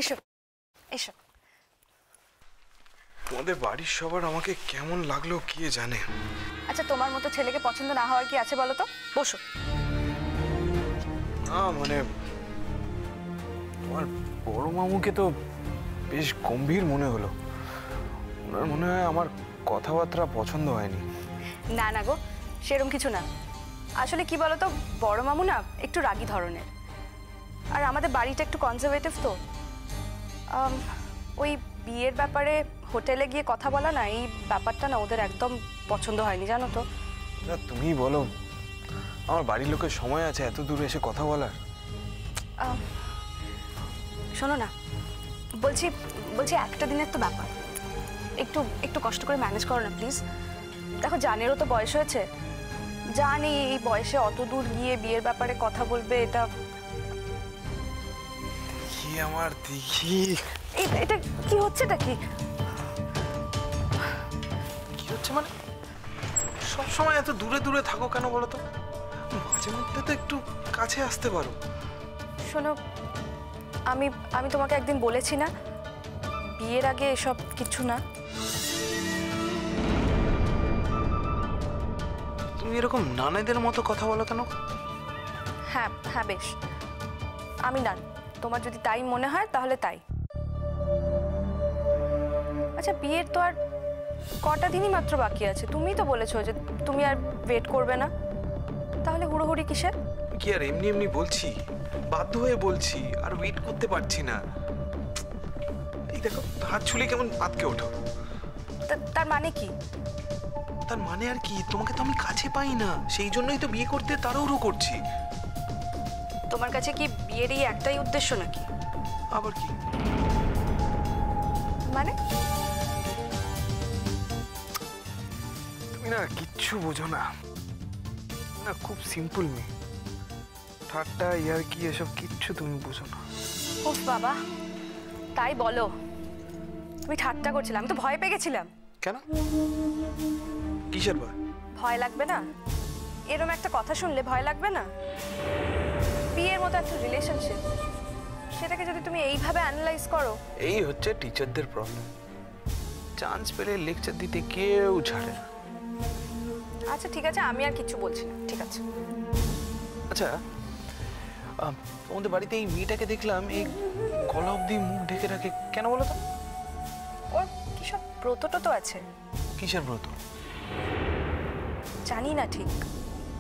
এসো এসো। তোমাদের বাড়ির সবার আমাকে কেমন লাগলো কে জানে। আচ্ছা তোমার মতো ছেলেকে পছন্দ না হওয়ার কি আছে বলো তো? বসো। না মানে তোমার বড় মামুকে তো বেশ গম্ভীর মনে হলো। ওনার মনে হয় আমার কথাবার্তা পছন্দ হয়নি। না না গো, সেরকম কিছু না। আসলে কি বলতো, বড় মামু না একটু রাগী ধরনের, আর আমাদের বাড়িটা একটু কনজারভেটিভ তো। ওই বিয়ের ব্যাপারে হোটেলে গিয়ে কথা বলা না, এই ব্যাপারটা না ওদের একদম পছন্দ হয়নি জানো তো। না তুমি বলো, আমার বাড়ির লোকের সময় আছে এত দূরে এসে কথা বলার? শোনো না, বলছি বলছি একটা দিনের তো ব্যাপার, একটু একটু কষ্ট করে ম্যানেজ করো না প্লিজ। দেখো জানেরও তো বয়স হয়েছে, জানি এই বয়সে অত দূর গিয়ে বিয়ের ব্যাপারে কথা বলবে, এটা কি আমার দেখি এটা কি হচ্ছেটা কি কি হচ্ছে মানে সব সময় এত দূরে দূরে থাকো কেন বলো তো? মাঝে মধ্যে তো একটু কাছে আসতে পারো। শোনো, আমি আমি তোমাকে একদিন বলেছি না, বিয়ের আগে এসব কিছু না। তুমি এরকম নানাদের মতো কথা বলো কেন? হ্যাঁ হ্যাঁ বেশ, আমি না, তোমার যদি তাই মনে হয় তাহলে তাই। আচ্ছা বিয়ের তো আর কটা দিনই মাত্র বাকি আছে, তুমিই তো বলেছো যে তুমি আর ওয়েট করবে না, তাহলে হুড়োহুড়ি কিসের? কি আর এমনি এমনি বলছি, বাধ্য হয়ে বলছি, আর ওয়েট করতে পারছি না। এই দেখো হাত ছুলে কেমন আটকে ওঠো। তার মানে কি? তার মানে আর কি, তোমাকে তো আমি কাছে পাই না, সেই জন্যই তো বিয়ে করতে তাড়াহুড়ো করছি। তোমার কাছে কি বিয়ের এই একটাই উদ্দেশ্য নাকি? আবার কি মানে? তুমি না কিচ্ছু বোঝো না, না খুব সিম্পল মেয়ে, ঠাট্টা ইয়ার কি এসব কিচ্ছু তুমি বুঝো না। ওফ বাবা, তাই বলো? তুমি ঠাট্টা করছিলে, আমি তো ভয় পেয়ে গেছিলাম। কেন? কিসের ভয়? ভয় লাগবে না? এরকম একটা কথা শুনলে ভয় লাগবে না? বিয়ের মতো একটা রিলেশনশিপ, সেটাকে যদি তুমি এইভাবে অ্যানালাইজ করো। এই হচ্ছে টিচারদের প্রবলেম, চান্স পেলে লেকচার দিতে কেউ ছাড়ে না। আচ্ছা ঠিক আছে, আমি আর কিছু বলছি না, ঠিক আছে। আচ্ছা তোমাদের বাড়িতে এই মেয়েটাকে দেখলাম এই গলা অব্দি মুখ ঢেকে রাখে কেন বলো তো? ওর কি সব ব্রতটা তো আছে। কিসের ব্রত? জানি না ঠিক,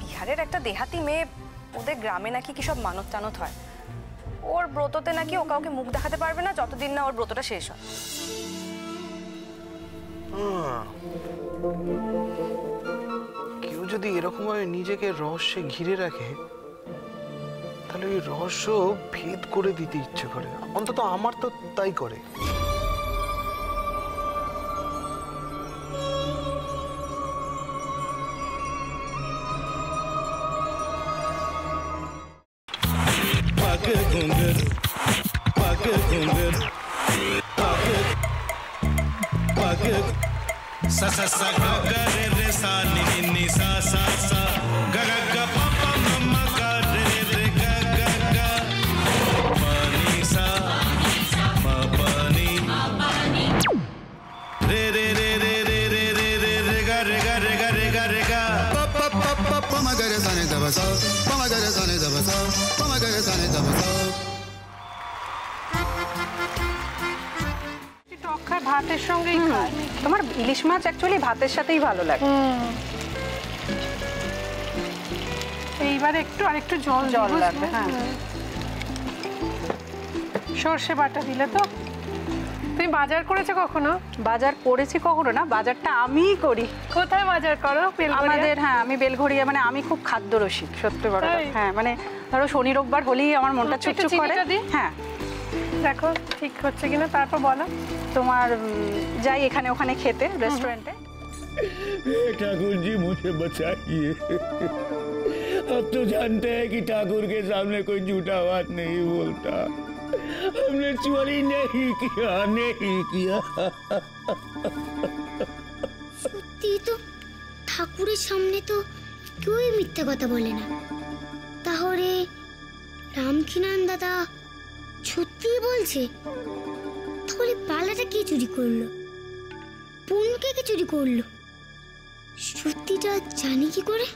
বিহারের একটা দেহাতি মেয়ে, ওদের গ্রামে নাকি কি সব মানত টানত হয়, ওর ব্রততে নাকি ও কাউকে মুখ দেখাতে পারবে না যতদিন না ওর ব্রতটা শেষ হয়। কেউ যদি এরকম ভাবে নিজেকে রহস্যে ঘিরে রাখে, তাহলে ওই রহস্য ভেদ করে দিতে ইচ্ছে করে, অন্তত আমার তো তাই করে। सा सा सा गा गा रे रे सा नि नि नि सा सा सा गा गा गा पा पा मम्मा गा रे रे गा गा गा पा नि सा मा पा नि रे रे रे रे रे रे रे रे रे गा रे गा रे गा रे गा रे गा पा पा पा पा पा मा गा रे सा नि दा बा सा पा मा गा रे सा नि दा बा सा पा मा गा रे सा नि दा बा सा। ভাতের সঙ্গেই খায়। তোমার ইলিশ মাছ অ্যাকচুয়ালি ভাতের সাথেই ভালো লাগে। এইবার একটু আরেকটু জল লাগবে। হ্যাঁ সর্ষে বাটা দিলে তো। তুমি বাজার করেছো কখনো? বাজার করেছি কখনো না, বাজারটা আমিই করি। কোথায় বাজার করো? আমাদের, হ্যাঁ আমি বেলঘড়িয়া, মানে আমি খুব খাদ্য রসিক সত্যি বড়। হ্যাঁ মানে ধরো শনি রোববার হলেই আমার মনটা চুপচুপ করে। হ্যাঁ দেখো ঠিক হচ্ছে কিনা, তারপর বলো। তোমার যাই এখানে ওখানে খেতে रेस्टोरेंट है। ठाकुर जी मुझे बचाइए, अब तो जानते हैं कि ठाकुर के सामने कोई झूठा बात नहीं बोलता। हमने चोरी नहीं किया, नहीं किया। সত্যি তো, ঠাকুরের সামনে তো কেউই মিথ্যা কথা বলে না। তাহলে রামকিনান দাদা সত্যিই বলছে? তাহলে বালাটা কে চুরি করলো? পুনকে কে চুরি করলো? সত্যিটা জানি কি করে?